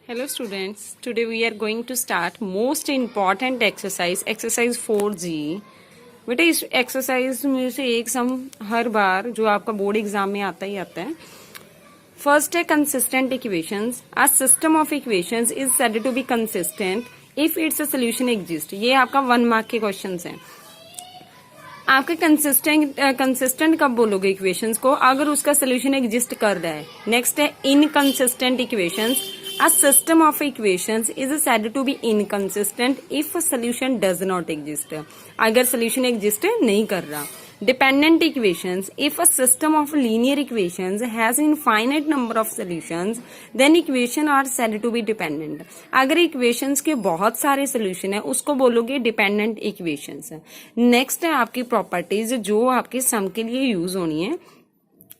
Hello students, today we are going to start most important exercise 4G। बेटा इस exercise में से एक सम हर बार जो आपका बोर्ड एग्जाम में आता ही आता है। फर्स्ट है consistent equations. A system of equations is said to be consistent if it's a solution exist. ये आपका 1 मार्क के क्वेश्चंस हैं। आपके कंसिस्टेंट कब बोलोगे इक्वेशंस को? अगर उसका सोल्यूशन एग्जिस्ट कर रहा है। नेक्स्ट है inconsistent equations. A system of equations is said to be inconsistent if a solution does not exist। अगर solution exist नहीं कर रहा। Dependent equations, if a system of linear equations has infinite number of solutions, then equation are said to be dependent। अगर equations के बहुत सारे solution है उसको बोलोगे dependent equations। Next है आपकी properties जो आपके sum के लिए use होनी है।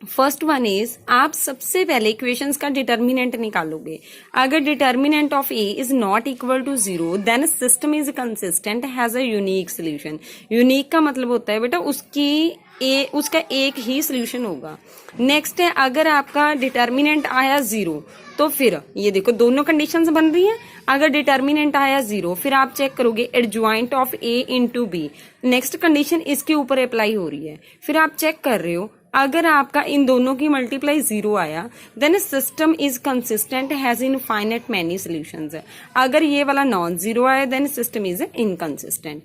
फर्स्ट वन इज, आप सबसे पहले इक्वेशंस का डिटर्मिनेंट निकालोगे। अगर determinant of A is not equal to 0 then system is consistent has a unique solution. Unique का मतलब होता है बेटा उसका एक ही सोल्यूशन होगा। नेक्स्ट है, अगर आपका डिटर्मिनेंट आया 0 तो फिर ये देखो दोनों कंडीशंस बन रही हैं। अगर डिटर्मिनेंट आया 0 फिर आप चेक करोगे adjoint of A into B. Next condition इसके ऊपर अप्लाई हो रही है। फिर आप चेक कर रहे हो अगर आपका इन दोनों की मल्टीप्लाई 0 आया then system is consistent has infinite many solutions. अगर ये वाला नॉन जीरो आया देन सिस्टम इज इनकंसिस्टेंट।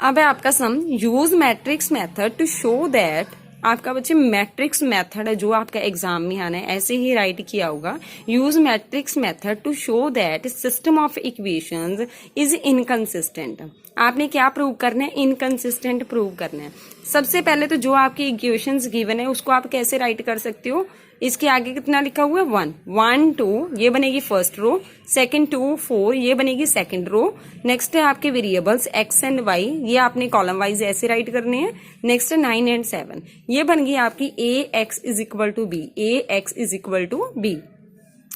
अब है आपका sum, use matrix method to show that. आपका बच्चे मैट्रिक्स मेथड है जो आपका एग्जाम में आना है, ऐसे ही राइट किया होगा। Use matrix method to show that system of equations is inconsistent. आपने क्या प्रूव करना है? इनकंसिस्टेंट प्रूव करना है। सबसे पहले तो जो आपकी इक्वेशंस गिवन है उसको आप कैसे राइट कर सकते हो? इसके आगे कितना लिखा हुआ है? 1 1 2 ये बनेगी फर्स्ट रो, सेकंड 2 4 ये बनेगी सेकंड रो। नेक्स्ट है आपके वेरिएबल्स x एंड y, ये आपने कॉलम वाइज ऐसे राइट करने हैं। नेक्स्ट है 9 एंड 7, ये बन गई आपकी ax is equal to B. ax is equal to B.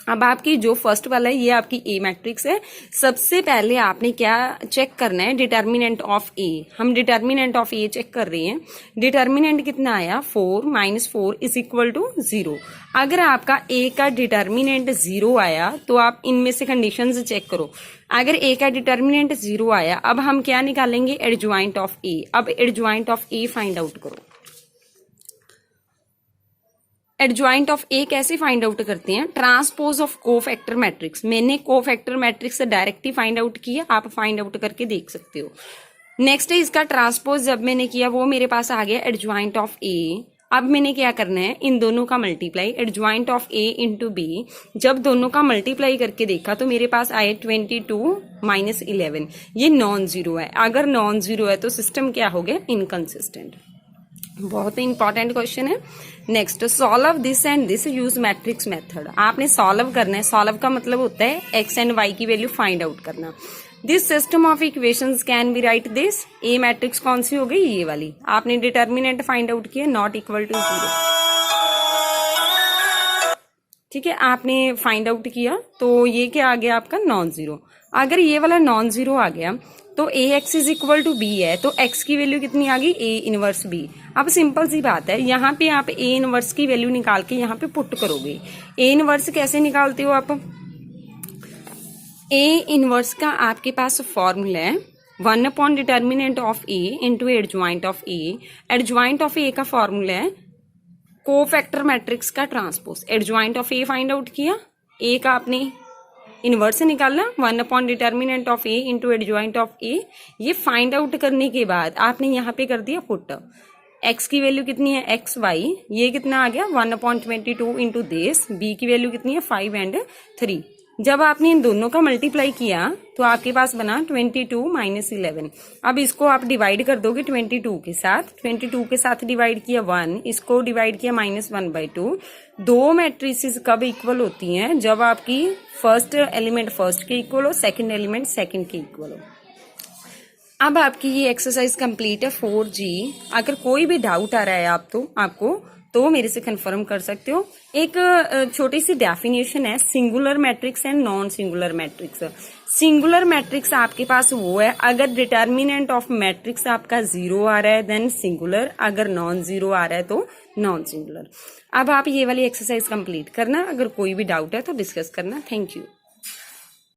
अब आपकी जो फर्स्ट वाला है ये आपकी ए मैट्रिक्स है। सबसे पहले आपने क्या चेक करना है? डिटर्मिनेंट ऑफ ए। हम डिटर्मिनेंट ऑफ ए चेक कर रहे हैं। डिटर्मिनेंट कितना आया? 4 - 4 इज इक्वल टू 0। अगर आपका ए का डिटर्मिनेंट 0 आया तो आप इनमें से कंडीशंस चेक करो। अगर ए का डिटर्मिनेंट 0 आया, अब हम क्या निकालेंगे? एडजॉइंट ऑफ ए। अब adjoint of A find out करो। एडजॉइंट ऑफ ए कैसे फाइंड आउट करते हैं? Transpose of cofactor matrix. मैंने कोफैक्टर मैट्रिक्स से डायरेक्ट ही फाइंड आउट किया, आप फाइंड आउट करके देख सकते हो। नेक्स्ट है इसका ट्रांसपोज जब मैंने किया वो मेरे पास आ गया एडजॉइंट ऑफ ए। अब मैंने क्या करना है? इन दोनों का multiply, adjoint of A into B. जब दोनों का मल्टीप्लाई करके देखा तो मेरे पास आए 22 - 11। ये नॉन जीरो है। अगर नॉन जीरो है तो सिस्टम क्या हो गया? इनकंसिस्टेंट। बहुत ही इंपॉर्टेंट क्वेश्चन है। Next, solve this and this use matrix method. आपने सॉल्व करना है। सॉल्व का मतलब होता है एक्स एंड वाई की वैल्यू फाइंड आउट करना। This system of equations can be right this. A matrix कौन सी हो गई? ये वाली। आपने डिटर्मिनेंट फाइंड आउट किया नॉट इक्वल टू 0। ठीक है, आपने फाइंड आउट किया तो ये क्या आ गया आपका? Non zero. अगर ये वाला नॉन जीरो आ गया तो A X is equal to B है, तो एक्स की वैल्यू कितनी आ गई? A inverse B. अब सिंपल सी बात है, यहाँ पे आप ए इनवर्स की वैल्यू निकाल के यहाँ पे पुट करोगे। ए इनवर्स कैसे निकालते हो आप? ए इनवर्स का आपके पास फॉर्मूला है 1 upon determinant of A into adjoint of A. Adjoint of A का फॉर्मूला है कोफैक्टर मैट्रिक्स का transpose. Adjoint of A find out किया, ए का आपने इनवर्स से निकालना 1 upon determinant of A into adjoint of A. ये फाइंड आउट करने के बाद आपने यहाँ पे कर दिया पुट। एक्स की वैल्यू कितनी है? X Y. ये कितना आ गया? 1 अपॉन 22 इंटू दिस। बी की वैल्यू कितनी है? 5 एंड 3। जब आपने इन दोनों का मल्टीप्लाई किया तो आपके पास बना 22 - 11। अब इसको आप डिवाइड कर दोगे 22 के साथ। 22 के साथ डिवाइड किया 1, इसको डिवाइड किया -1/2। दो मैट्रिसेस कब इक्वल होती हैं? जब आपकी फर्स्ट एलिमेंट फर्स्ट के इक्वल हो, सेकंड एलिमेंट सेकंड के इक्वल हो। अब आपकी ये एक्सरसाइज कंप्लीट है 4G। अगर कोई भी डाउट आ रहा है आपको तो मेरे से कंफर्म कर सकते हो। एक छोटी सी डेफिनेशन है singular matrix and non singular matrix. Singular matrix आपके पास वो है अगर डिटर्मिनेंट ऑफ मैट्रिक्स आपका 0 आ रहा है देन सिंगुलर, अगर नॉन 0 आ रहा है तो नॉन सिंगुलर। अब आप ये वाली एक्सरसाइज कंप्लीट करना, अगर कोई भी डाउट है तो डिस्कस करना। Thank you.